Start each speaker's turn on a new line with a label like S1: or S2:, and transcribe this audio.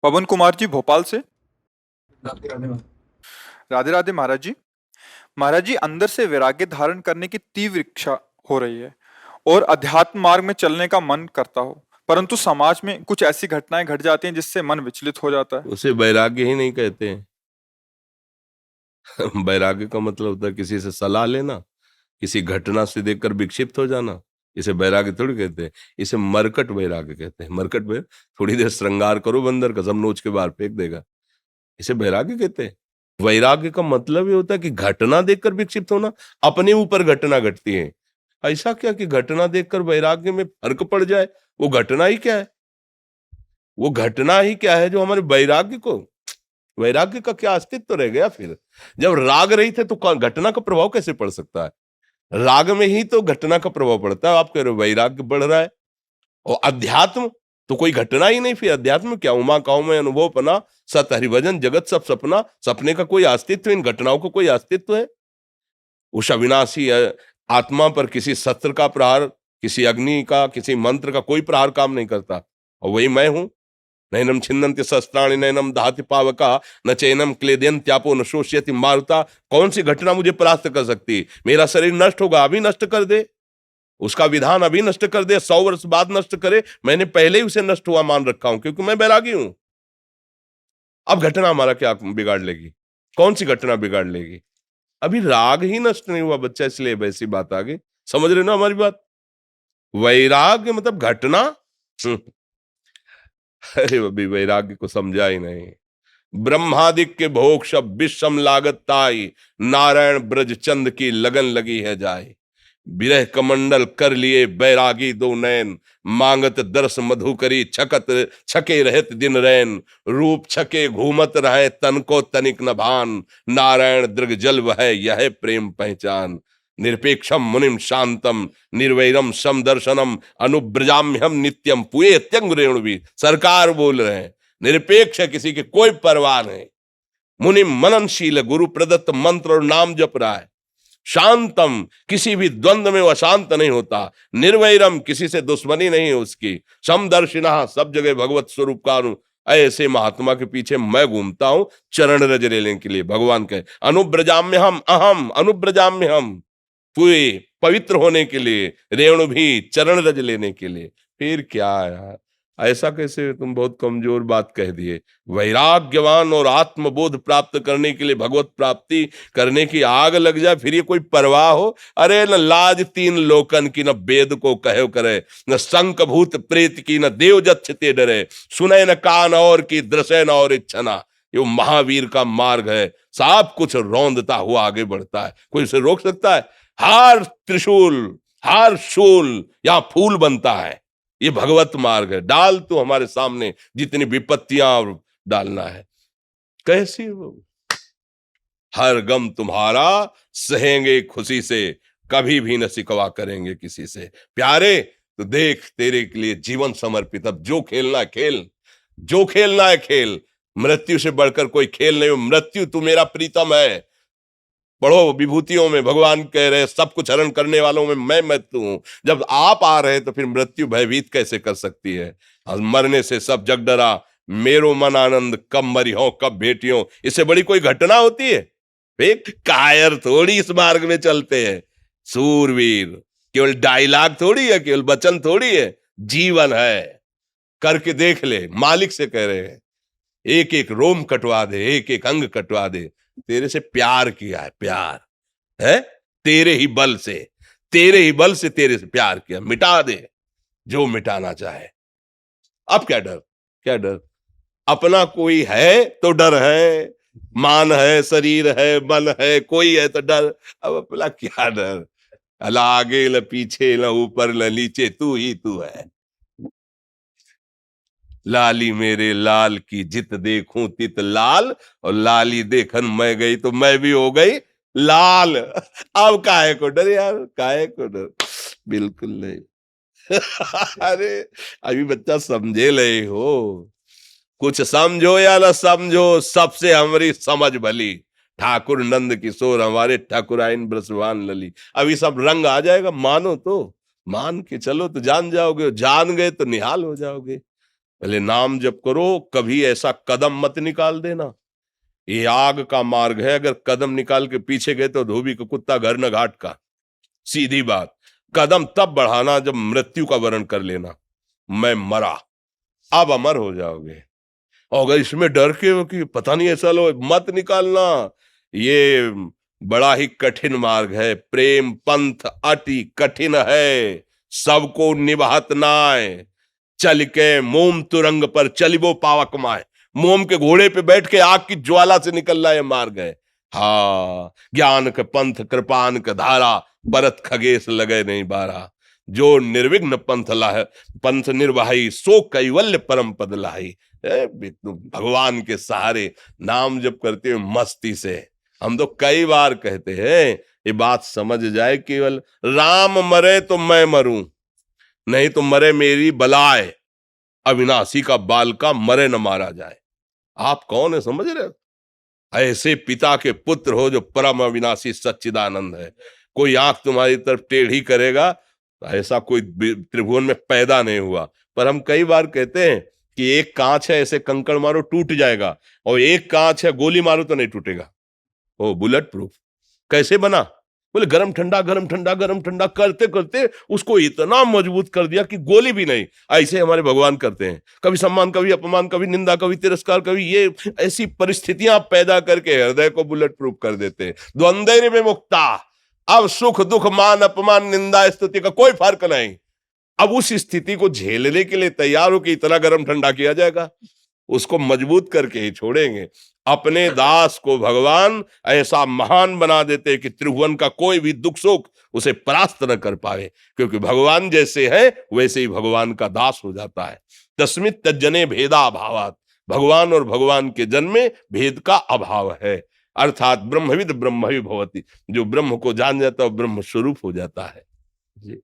S1: पवन कुमार जी भोपाल से।
S2: राधे राधे।
S1: राधे राधे महाराज जी। महाराज जी, अंदर से वैराग्य धारण करने की तीव्र इच्छा हो रही है और अध्यात्म मार्ग में चलने का मन करता हो, परंतु समाज में कुछ ऐसी घटनाएं घट जाती हैं जिससे मन विचलित हो जाता है।
S3: उसे वैराग्य ही नहीं कहते हैं। वैराग्य का मतलब होता है किसी से सलाह लेना, किसी घटना से देखकर विक्षिप्त हो जाना। इसे वैराग्य थोड़ी कहते हैं, इसे मरकट वैराग्य कहते हैं। मरकट में थोड़ी देर श्रृंगार करो बंदर का, सब नोच के बाहर फेंक देगा। इसे वैराग्य कहते हैं। वैराग्य का मतलब ये होता है कि घटना देखकर विक्षिप्त होना, अपने ऊपर घटना घटती है। ऐसा क्या कि घटना देखकर वैराग्य में फर्क पड़ जाए? वो घटना ही क्या है? वो घटना ही क्या है जो हमारे वैराग्य को, वैराग्य का क्या अस्तित्व तो रह गया? फिर जब राग रही थे तो घटना का प्रभाव कैसे पड़ सकता है? राग में ही तो घटना का प्रभाव पड़ता है। आप कह रहे हो वैराग्य बढ़ रहा है, और अध्यात्म तो कोई घटना ही नहीं। फिर अध्यात्म क्या? उमा काऊ में अनुभव पना, सत हरिभजन जगत सब सपना। सपने का कोई अस्तित्व, इन घटनाओं का कोई अस्तित्व है? उस अविनाशी आत्मा पर किसी शस्त्र का प्रहार, किसी अग्नि का, किसी मंत्र का कोई प्रहार काम नहीं करता। और वही मैं हूं। नैनम छिन्नन्ति शस्त्राणि नैनम दहति पावका न चैनम क्लेदयन्त्यापो न शोष्यति मारुता। कौन सी घटना मुझे परास्त कर सकती? मेरा शरीर नष्ट होगा, अभी नष्ट कर दे। उसका विधान अभी नष्ट कर दे, 100 वर्ष बाद नष्ट करे, मैंने पहले ही उसे नष्ट हुआ मान रखा हूं, क्योंकि मैं बैरागी हूं। अब घटना हमारा क्या बिगाड़ लेगी? कौन सी घटना बिगाड़ लेगी? अभी राग ही नष्ट नहीं हुआ बच्चा, इसलिए वैसी बात आ गई। समझ रहे ना हमारी बात? वैराग्य मतलब घटना। अरे अभी वैराग्य को समझा ही नहीं। ब्रह्मादिक के भोग सब विषम लागत ताई, नारायण ब्रज चंद की लगन लगी है जाए। विरह कमंडल कर लिए बैरागी दो नैन, मांगत दर्श मधु करी छकत छके रहत दिन रैन। रूप छके घूमत रहे तन को तनिक न भान, नारायण दृग जल वह यह प्रेम पहचान। निरपेक्षम मुनिम शांतम निर्वैरम समदर्शनम अनुब्रजाम्यहम नित्यम पुए त्यंग रेणु भी। सरकार बोल रहे हैं निरपेक्ष है, किसी की कोई परवाह नहीं। मुनिम मननशील, गुरु प्रदत्त मंत्र और नाम जप रहा है। शांतम, किसी भी द्वंद्व में वह शांत नहीं होता। निर्वैरम, किसी से दुश्मनी नहीं है उसकी। समदर्शिना, सब जगह भगवत स्वरूप का ऐसे महात्मा के पीछे मैं घूमता हूं चरण रज लेने के लिए। भगवान कहे अनुब्रजाम्य हम अहम, अनुब्रजाम्य हम, पूरे पवित्र होने के लिए, रेणु भी चरण रज लेने के लिए। फिर क्या यार, ऐसा कैसे? तुम बहुत कमजोर बात कह दिए। वैराग्यवान और आत्मबोध प्राप्त करने के लिए भगवत प्राप्ति करने की आग लग जाए, फिर ये कोई परवाह हो? अरे न लाज तीन लोकन की, न वेद को कहो करे, न संक भूत प्रेत की, न देव जच्छते डरे। सुने न कान और की, दृश्य न और इच्छना। ये महावीर का मार्ग है। सब कुछ रौंदता हुआ आगे बढ़ता है, कोई उसे रोक सकता है? हार त्रिशूल, हार शूल, यहां फूल बनता है। ये भगवत मार्ग है। डाल तो हमारे सामने जितनी विपत्तियां डालना है। कैसी वो हर गम तुम्हारा सहेंगे खुशी से, कभी भी न सिकवा करेंगे किसी से। प्यारे तो देख, तेरे के लिए जीवन समर्पित। अब जो खेलना है खेल, जो खेलना है खेल। मृत्यु से बढ़कर कोई खेल नहीं। मृत्यु तू मेरा प्रीतम है। पढ़ो विभूतियों में भगवान कह रहे सब कुछ हरण करने वालों में मैं मृत्यु हूं। जब आप आ रहे तो फिर मृत्यु भयभीत कैसे कर सकती है? और मरने से सब जग डरा, मेरो मन आनंद, कब मरी हो कब भेटियो। इससे बड़ी कोई घटना होती है? कायर थोड़ी इस मार्ग में चलते हैं। सूरवीर केवल डायलॉग थोड़ी है, केवल वचन थोड़ी है, जीवन है। करके देख ले, मालिक से कह रहे हैं। एक एक रोम कटवा दे, एक एक अंग कटवा दे। तेरे से प्यार किया है, प्यार है तेरे ही बल से, तेरे ही बल से तेरे से प्यार किया। मिटा दे जो मिटाना चाहे। अब क्या डर, क्या डर? अपना कोई है तो डर है, मान है, शरीर है, मन है, कोई है तो डर। अब अपना क्या डर? अला आगे न पीछे, न ऊपर न नीचे, तू ही तू है। लाली मेरे लाल की जित देखूं तित लाल, और लाली देखन मैं गई तो मैं भी हो गई लाल। अब काहे को डर यार, काहे को डर? बिल्कुल नहीं। अरे अभी बच्चा समझे ले हो। कुछ समझो या ना समझो, सबसे हमारी समझ भली। ठाकुर नंद किशोर हमारे ठाकुराइन ब्रसवान लली। अभी सब रंग आ जाएगा, मानो तो मान के चलो तो जान जाओगे, जान गए तो निहाल हो जाओगे। पहले नाम जप करो, कभी ऐसा कदम मत निकाल देना। ये आग का मार्ग है, अगर कदम निकाल के पीछे गए तो धोबी का कुत्ता घर न घाट का। सीधी बात, कदम तब बढ़ाना जब मृत्यु का वर्ण कर लेना, मैं मरा, अब अमर हो जाओगे। और अगर इसमें डर के हो कि पता नहीं ऐसा लो, मत निकालना। ये बड़ा ही कठिन मार्ग है। प्रेम पंथ अति कठिन है, सबको निभात नाय। चल के मोम तुरंग पर चलिबो पावक माय। मोम के घोड़े पे बैठ के आग की ज्वाला से निकलना ये मार्ग है। हाँ, ज्ञान के पंथ कृपान के धारा, भरत खगेश लगे नहीं बारा। जो निर्विघ्न पंथ निर्वाही, सो कैवल्य परम पद लाही। भगवान के सहारे नाम जप करते हुए मस्ती से। हम तो कई बार कहते हैं, ये बात समझ जाए, केवल राम मरे तो मैं मरूं, नहीं तो मरे मेरी बलाए। अविनाशी का बाल का मरे न मारा जाए। आप कौन है समझ रहे हो? ऐसे पिता के पुत्र हो जो परम अविनाशी सच्चिदानंद है। कोई आंख तुम्हारी तरफ टेढ़ी करेगा, ऐसा कोई त्रिभुवन में पैदा नहीं हुआ। पर हम कई बार कहते हैं कि एक कांच है, ऐसे कंकड़ मारो टूट जाएगा, और एक कांच है गोली मारो तो नहीं टूटेगा। ओ बुलेट प्रूफ कैसे बना? बोले गरम ठंडा गरम ठंडा गरम ठंडा करते करते उसको इतना मजबूत कर दिया कि गोली भी नहीं। ऐसे हमारे भगवान करते हैं, कभी सम्मान, कभी अपमान, कभी निंदा, कभी तिरस्कार, कभी ये ऐसी परिस्थितियां पैदा करके हृदय को बुलेट प्रूफ कर देते हैं। द्वंद्व में मुक्ता, अब सुख दुख मान अपमान निंदा स्तुति का कोई फर्क नहीं। अब उस स्थिति को झेलने के लिए तैयार हो कि इतना गरम ठंडा किया जाएगा, उसको मजबूत करके ही छोड़ेंगे। अपने दास को भगवान ऐसा महान बना देते कि त्रिभुवन का कोई भी दुख सुख उसे परास्त न कर पाए, क्योंकि भगवान जैसे है वैसे ही भगवान का दास हो जाता है। तस्मित् तज्जने भेदा अभावात्, भगवान और भगवान के जन में भेद का अभाव है। अर्थात ब्रह्मविद ब्रह्मवि भवति, जो ब्रह्म को जान जाता है ब्रह्म स्वरूप हो जाता है। जी।